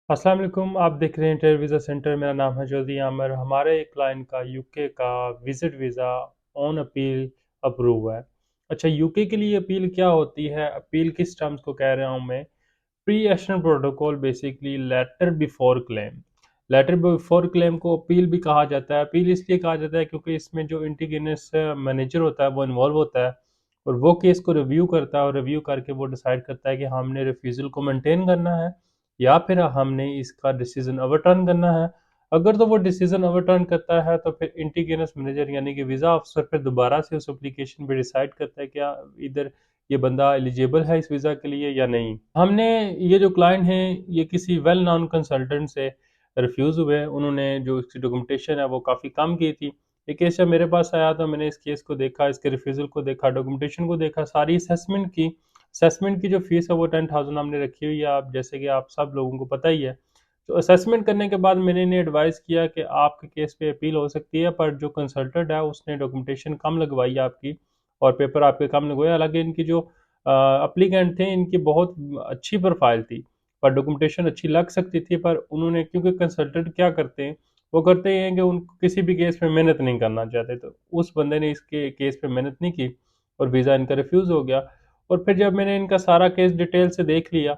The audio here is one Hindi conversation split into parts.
अस्सलाम वालेकुम। आप देख रहे हैं इंटरव्यू वीज़ा सेंटर। मेरा नाम है जल्दी आमर। हमारे एक क्लाइंट का यूके का visit visa on appeal approve हुआ है। अच्छा, यूके के लिए अपील क्या होती है? अपील किस टर्म्स को कह रहा हूँ मैं? Pre action protocol, basically letter before claim. Letter before claim को अपील भी कहा जाता है। अपील इसलिए कहा जाता है क्योंकि इसमें जो इंटीग्रेस मैनेजर होता है वो इन्वॉल्व होता है और वो केस को रिव्यू करता है और रिव्यू करके वो डिसाइड करता है कि हमने रिफ्यूज़ल को मेंटेन करना है या फिर हमने इसका डिसीजन ओवरटर्न करना है। अगर तो वो डिसीजन ओवरटर्न करता है तो फिर इंटीग्रेस मैनेजर यानी कि वीज़ा अफसर फिर दोबारा से उस एप्लीकेशन पे डिसाइड करता है क्या इधर ये बंदा एलिजिबल है इस वीज़ा के लिए या नहीं। हमने ये जो क्लाइंट हैं ये किसी वेल नोन कंसल्टेंट से रिफ्यूज़ हुए। उन्होंने जो इसकी डॉक्यूमेंटेशन है वो काफ़ी कम की थी। ये केस जब मेरे पास आया तो मैंने इस केस को देखा, इसके रिफ्यूज़ल को देखा, डॉक्यूमेंटेशन को देखा, सारी असेसमेंट की। असेसमेंट की जो फ़ीस है वो 10,000 हमने रखी हुई है, आप जैसे कि आप सब लोगों को पता ही है। तो असेसमेंट करने के बाद मैंने इन्हें एडवाइस किया कि आपके केस पे अपील हो सकती है, पर जो कंसल्टेंट है उसने डॉक्यूमेंटेशन कम लगवाई है आपकी और पेपर आपके कम लगवाए। हालाँकि इनकी जो एप्लीकेंट थे इनकी बहुत अच्छी प्रोफ़ाइल थी, पर डॉक्यूमेंटेशन अच्छी लग सकती थी, पर उन्होंने क्योंकि कंसल्टेंट क्या करते हैं, वो करते ये हैं कि उनको किसी भी केस में मेहनत नहीं करना चाहते, तो उस बंदे ने इसके केस पे मेहनत नहीं की और वीज़ा इनका रिफ्यूज़ हो गया। और फिर जब मैंने इनका सारा केस डिटेल से देख लिया,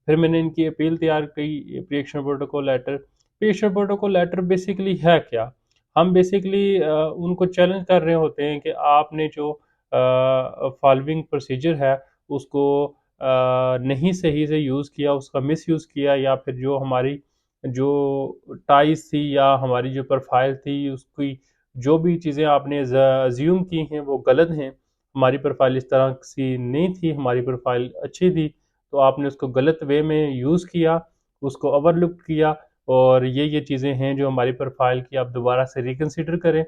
फिर मैंने इनकी अपील तैयार की, pre action protocol letter. Pre action protocol letter basically है क्या? हम बेसिकली उनको चैलेंज कर रहे होते हैं कि आपने जो फॉलोइंग प्रोसीजर है उसको नहीं सही से यूज़ किया, उसका मिसयूज़ किया, या फिर जो हमारी जो टाइज़ थी या हमारी जो प्रोफ़ाइल थी उसकी जो भी चीज़ें आपने अज़्यूम की हैं वो गलत हैं। हमारी प्रोफ़ाइल इस तरह सी नहीं थी, हमारी प्रोफ़ाइल अच्छी थी, तो आपने उसको गलत वे में यूज़ किया, उसको ओवरलुक किया और ये चीज़ें हैं जो हमारी प्रोफ़ाइल की आप दोबारा से रिकंसिडर करें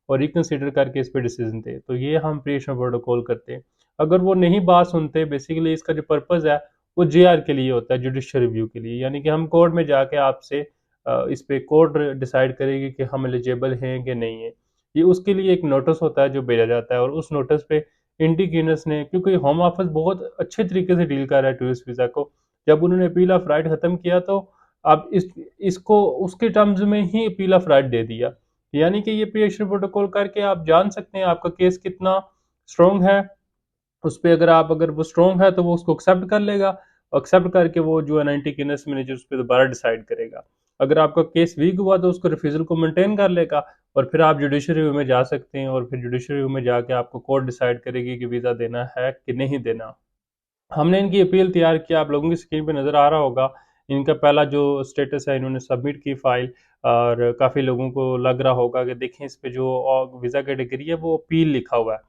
और रिकंसिडर करके इस पे डिसीज़न दें। तो ये हम प्री-एक्शन प्रोटोकॉल करते हैं। अगर वो नहीं बात सुनते, बेसिकली इसका जो पर्पज़ है वो जेआर के लिए होता है, जुडिशियल रिव्यू के लिए, यानी कि हम कोर्ट में जाके आपसे इस पे कोर्ट डिसाइड करेगी कि हम एलिजिबल हैं कि नहीं है। ये उसके लिए एक नोटिस होता है जो भेजा जाता है और उस नोटिस पे इंडिगेनस ने, क्योंकि होम ऑफिस बहुत अच्छे तरीके से डील कर रहा है टूरिस्ट वीज़ा को, जब उन्होंने अपील ऑफ राइट ख़त्म किया तो अब इसको उसके टर्म्स में ही अपील ऑफ राइट दे दिया। यानी कि ये प्री-एक्शन प्रोटोकॉल करके आप जान सकते हैं आपका केस कितना स्ट्रॉन्ग है। उस पे अगर वो स्ट्रॉन्ग है तो वो उसको एक्सेप्ट कर लेगा, एक्सेप्ट करके वो जो है 90 केनेस मैनेजर उस पे दोबारा डिसाइड करेगा। अगर आपका केस वीक हुआ तो उसको रिफ्यूज़ल को मेंटेन कर लेगा और फिर आप जुडिशियल रिव्यू में जा सकते हैं और फिर जुडिशियल रिव्यू में जाके आपको कोर्ट डिसाइड करेगी कि वीज़ा देना है कि नहीं देना। हमने इनकी अपील तैयार किया, आप लोगों की स्क्रीन पे नज़र आ रहा होगा। इनका पहला जो स्टेटस है, इन्होंने सबमिट की फ़ाइल और काफ़ी लोगों को लग रहा होगा कि देखें इस पे जो वीज़ा कैटेगरी है वो अपील लिखा हुआ है।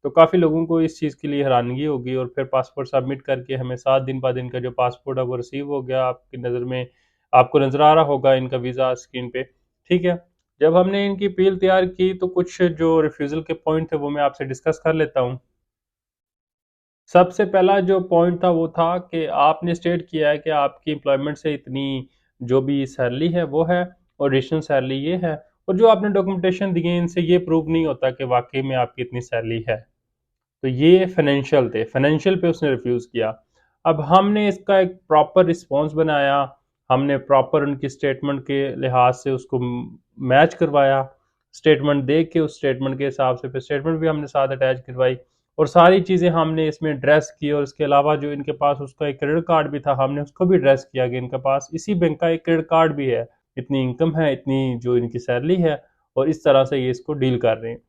तो काफ़ी लोगों को इस चीज़ के लिए हैरानगी होगी और फिर पासपोर्ट सबमिट करके हमें 7 दिन बाद इनका जो पासपोर्ट है वो रिसीव हो गया। आपकी नज़र में आपको नज़र आ रहा होगा इनका वीज़ा स्क्रीन पे, ठीक है? जब हमने इनकी अपील तैयार की तो कुछ जो रिफ्यूज़ल के पॉइंट थे वो मैं आपसे डिस्कस कर लेता हूँ। सबसे पहला जो पॉइंट था वो था कि आपने स्टेट किया है कि आपकी एम्प्लॉयमेंट से इतनी जो भी सैलरी है वो है और एडिशनल सैलरी ये है, और जो आपने डॉक्यूमेंटेशन दिए इनसे ये प्रूव नहीं होता कि वाकई में आपकी इतनी सैलरी है। तो ये फाइनेंशियल थे, फाइनेंशियल पे उसने रिफ्यूज़ किया। अब हमने इसका एक प्रॉपर रिस्पॉन्स बनाया, हमने प्रॉपर उनकी स्टेटमेंट के लिहाज से उसको मैच करवाया, स्टेटमेंट देख के उस स्टेटमेंट के हिसाब से फिर स्टेटमेंट भी हमने साथ अटैच करवाई और सारी चीज़ें हमने इसमें एड्रेस की, और इसके अलावा जो इनके पास उसका एक क्रेडिट कार्ड भी था, हमने उसको भी एड्रेस किया कि इनके पास इसी बैंक का एक क्रेडिट कार्ड भी है, इतनी इनकम है, इतनी जो इनकी सैलरी है और इस तरह से ये इसको डील कर रहे हैं।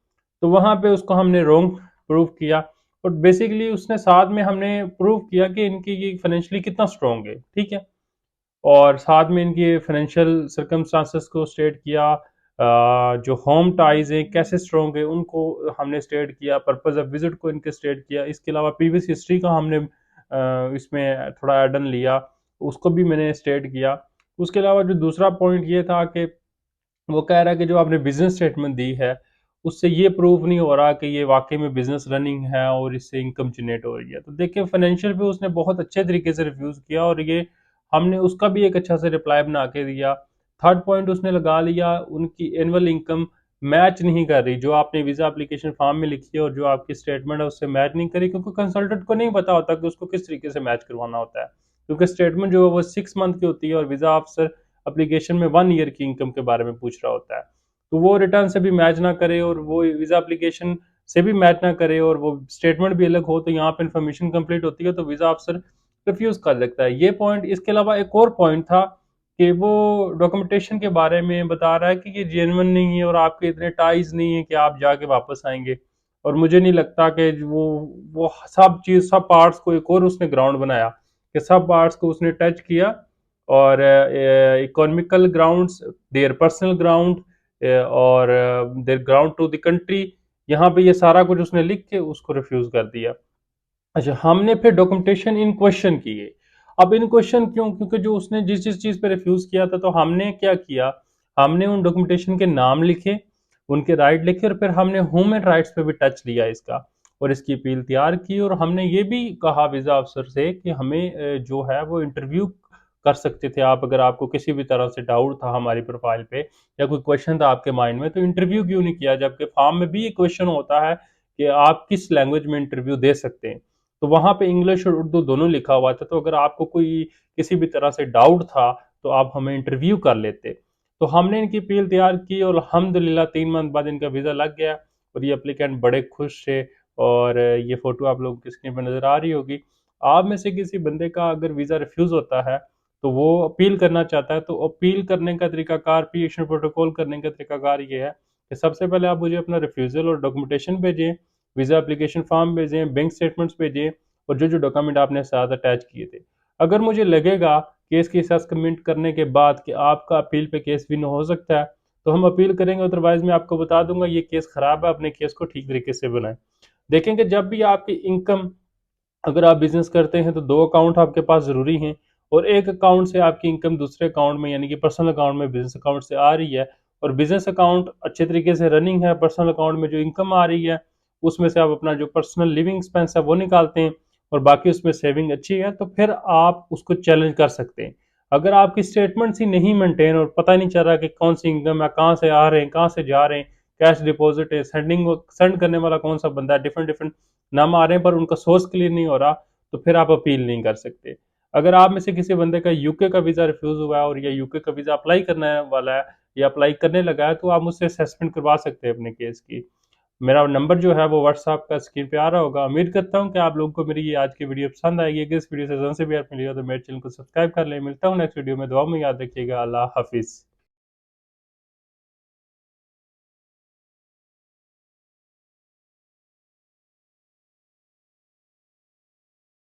तो वहाँ पे उसको हमने रॉन्ग प्रूव किया और बेसिकली उसने साथ में हमने प्रूव किया कि इनकी ये फाइनेंशियली कितना स्ट्रॉन्ग है, ठीक है? और साथ में इनकी फाइनेंशियल सर्कमस्टांसेस को स्टेट किया, जो होम टाइज़ हैं कैसे स्ट्रॉन्ग है उनको हमने स्टेट किया, पर्पज़ ऑफ विज़िट को इनके स्टेट किया। इसके अलावा प्रीवियस हिस्ट्री का हमने इसमें थोड़ा एड ऑन लिया, उसको भी मैंने स्टेट किया। उसके अलावा जो दूसरा पॉइंट ये था कि वो कह रहा है कि जो आपने बिज़नेस स्टेटमेंट दी है, उससे ये प्रूव नहीं हो रहा कि ये वाक़ई में बिज़नेस रनिंग है और इससे इनकम जनरेट हो रही है। तो देखिए फाइनेंशियल पे उसने बहुत अच्छे तरीके से रिफ्यूज़ किया और ये हमने उसका भी एक अच्छा सा रिप्लाई बना के दिया। थर्ड पॉइंट उसने लगा लिया, उनकी एनुअल इनकम मैच नहीं कर रही, जो आपने वीज़ा एप्लीकेशन फॉर्म में लिखी है और जो आपकी स्टेटमेंट है उससे मैच नहीं कर रही, क्योंकि कंसल्टेंट को नहीं पता होता कि उसको किस तरीके से मैच करवाना होता है। क्योंकि स्टेटमेंट जो है वो 6 मंथ की होती है और वीज़ा ऑफिसर एप्लीकेशन में 1 ईयर की इनकम के बारे में पूछ रहा होता है। तो वो रिटर्न से भी मैच ना करे और वो वीज़ा एप्लीकेशन से भी मैच ना करे और वो स्टेटमेंट भी अलग हो, तो यहाँ पे इन्फॉर्मेशन कंप्लीट होती है तो वीज़ा ऑफिसर रिफ्यूज कर देता है। ये पॉइंट, इसके अलावा एक और पॉइंट था कि वो डॉक्यूमेंटेशन के बारे में बता रहा है कि ये जेन्युइन नहीं है और आपके इतने टाइज नहीं है कि आप जाके वापस आएंगे। और मुझे नहीं लगता कि वो सब चीज़, सब पार्ट्स को एक और उसने ग्राउंड बनाया कि सब पार्ट्स को उसने टच किया और economical grounds, their personal ground और their ground to the country, यहाँ पे ये सारा कुछ उसने लिख के उसको रिफ्यूज कर दिया। अच्छा, हमने फिर डॉक्यूमेंटेशन इन क्वेश्चन किए। अब इन क्वेश्चन क्यों? क्योंकि जो उसने जिस जिस चीज़ पे रिफ्यूज किया था, तो हमने क्या किया, हमने उन डॉक्यूमेंटेशन के नाम लिखे, उनके राइट लिखे और फिर हमने ह्यूमन राइट्स पे भी टच लिया इसका और इसकी अपील तैयार की। और हमने ये भी कहा वीज़ा अफसर से कि हमें जो है वो इंटरव्यू कर सकते थे आप, अगर आपको किसी भी तरह से डाउट था हमारी प्रोफाइल पे या कोई क्वेश्चन था आपके माइंड में, तो इंटरव्यू क्यों नहीं किया? जबकि फॉर्म में भी ये क्वेश्चन होता है कि आप किस लैंग्वेज में इंटरव्यू दे सकते हैं। तो वहाँ पे इंग्लिश और उर्दू दोनों लिखा हुआ था, तो अगर आपको कोई किसी भी तरह से डाउट था तो आप हमें इंटरव्यू कर लेते। तो हमने इनकी अपील तैयार की और अल्हम्दुलिल्लाह 3 मंथ बाद इनका वीज़ा लग गया और ये एप्लीकेंट बड़े खुश थे। और ये फ़ोटो आप लोगों की स्क्रीन पर नज़र आ रही होगी। आप में से किसी बंदे का अगर वीज़ा रिफ्यूज़ होता है तो वो अपील करना चाहता है, तो अपील करने का तरीकाकार, पी-एक्शन प्रोटोकॉल करने का तरीकाकार ये है कि सबसे पहले आप मुझे अपना रिफ्यूज़ल और डॉक्यूमेंटेशन भेजें, वीज़ा एप्लीकेशन फॉर्म भेजें, बैंक स्टेटमेंट्स भेजें और जो डॉक्यूमेंट आपने साथ अटैच किए थे। अगर मुझे लगेगा केस की असेसमेंट करने के बाद कि आपका अपील पे केस विन हो सकता है, तो हम अपील करेंगे, अदरवाइज़ मैं आपको बता दूँगा ये केस ख़राब है, अपने केस को ठीक तरीके से बनाएँ। देखेंगे जब भी आपकी इनकम, अगर आप बिज़नेस करते हैं तो 2 अकाउंट आपके पास ज़रूरी हैं और एक अकाउंट से आपकी इनकम दूसरे अकाउंट में, यानी कि पर्सनल अकाउंट में, बिज़नेस अकाउंट से आ रही है और बिज़नेस अकाउंट अच्छे तरीके से रनिंग है, पर्सनल अकाउंट में जो इनकम आ रही है उसमें से आप अपना जो पर्सनल लिविंग एक्सपेंस है वो निकालते हैं और बाकी उसमें सेविंग अच्छी है, तो फिर आप उसको चैलेंज कर सकते हैं। अगर आपकी स्टेटमेंट्स ही नहीं मेंटेन और पता नहीं चल रहा कि कौन सी इनकम है, कहाँ से आ रहे हैं, कहाँ से जा रहे हैं, कैश डिपॉजिट है, सेंड करने वाला कौन सा बंदा है, डिफरेंट डिफरेंट नाम आ रहे हैं पर उनका सोर्स क्लियर नहीं हो रहा, तो फिर आप अपील नहीं कर सकते। अगर आप में से किसी बंदे का यूके का वीज़ा रिफ्यूज़ हुआ है और या यूके का वीज़ा अप्लाई करने वाला है या अप्लाई करने लगा है, तो आप मुझसे असेसमेंट करवा सकते हैं अपने केस की। मेरा नंबर जो है वो व्हाट्सएप का स्क्रीन पे आ रहा होगा। उम्मीद करता हूँ कि आप लोगों को मेरी ये आज की वीडियो पसंद आएगी। अगर इस वीडियो से ज़्यादा से भी हेल्प मिली हो तो मेरे चैनल को सब्सक्राइब कर लें। मिलता हूँ नेक्स्ट वीडियो में, दुआ में याद रखिएगा। अल्लाह हाफ़िज़।